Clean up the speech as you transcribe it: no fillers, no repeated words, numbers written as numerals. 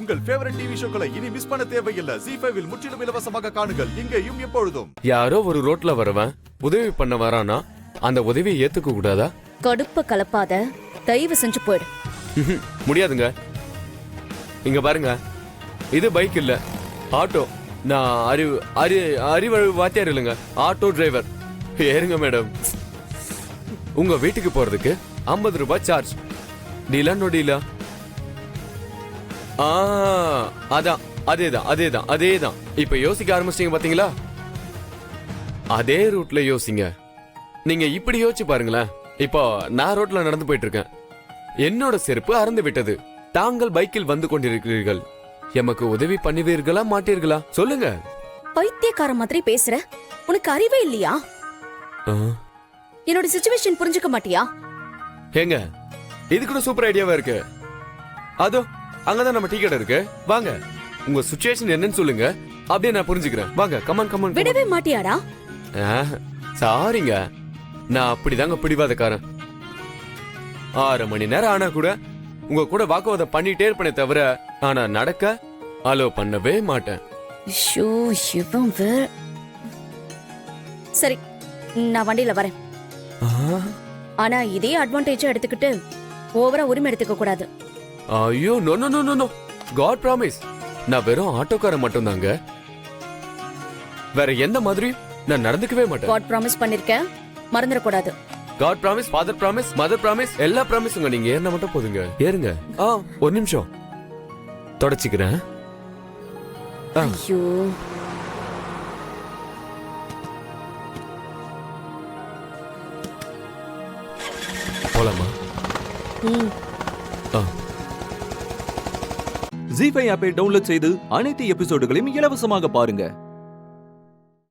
உங்கள் favourite TV ஷோக்களை இனி miss பண்ண தேவையில்லை. ZEE5 இல் முற்றிலும் இலவசமாக காணுங்கள், இங்கேயும் எப்பொழுதும். யாரோ ஒரு ரோட்ல வரவன் உதவி பண்ண வரானா அந்த உதவியை ஏத்துக்க கூடாதா? கடுப்ப கலப்பாத, தயவு செஞ்சு போயிடு. முடியாதுங்க. இங்க பாருங்க, இது பைக் இல்ல, ஆட்டோ. நான் அறிவு வாத்தியார் இல்லைங்க, ஆட்டோ டிரைவர். ஏறுங்க மேடம். உங்க வீட்டுக்கு போறதுக்கு 50 ரூபாய் சார்ஜ். டீலா நோ டீலா? அதான், அதேதான். இப்ப யோசிக்க ஆரம்பிச்சிட்டீங்க பாத்தீங்களா? அதே ரூட்ல யோசிங்க. நீங்க இப்படி யோசிச்சு பாருங்களேன். இப்போ நான் ரோட்ல நடந்து போயிட்டு இருக்கேன். என்னோட செருப்பு அறந்து விட்டது. தாங்கள் பைக்கில் வந்து கொண்டிருக்கிறீர்கள். எமக்கு உதவி பண்ணுவீர்களா மாட்டீர்களா? சொல்லுங்க. பைத்தியக்கார மாதிரி பேசுற. உனக்கு அறிவே இல்லையா? என்னோட சிச்சுவேஷன் புரிஞ்சுக்க மாட்டியா? ஏங்க, இது கூட சூப்பர் ஐடியாவா இருக்கு. அதோ அங்கதான் நம்ம டீ கடை இருக்கு. வாங்க, உங்க சிச்சுவேஷன் என்னன்னு சொல்லுங்க, அப்படியே நான் புரிஞ்சுக்கிறேன். வாங்க, கமான். விடவே மாட்டியாடா? சாரிங்க, நான் அப்படிதாங்க பிடிவாதக்காரன். 6 மணி நேரம் ஆனா கூட உங்க கூட வாக்குவாதம் பண்ணிட்டே இருப்பேனே தவிர, ஆனா நடக்க அலோ பண்ணவே மாட்டேன். சரி, நான் வண்டியில வரேன். ஆனா இதே அட்வான்டேஜா எடுத்துக்கிட்டு ஓவரா உரிமை எடுத்துக்க கூடாது. ஐயோ, நோ. காட் ப்ராமிஸ், நான் வெறும் ஆட்டோக்காரன் மட்டும் தாங்க. வேற எந்த மாதிரி நான் நடந்துக்கவே மாட்டேன். காட் ப்ராமிஸ் பண்ணிருக்கேன், மறந்துடக்கூடாது. God promise, father promise, mother promise, எல்லா ப்ராமிஸுங்க. நீங்க ஏறினா மட்டும் போதுங்க. ஏறுங்க. ஒரு நிமிஷம் தொடச்சிக்கிறேன். ஐயோ, போலாமா? ZEE5 ஆப்பை டவுன்லோட் செய்து அனைத்து எபிசோடுகளையும் இலவசமாக பாருங்க.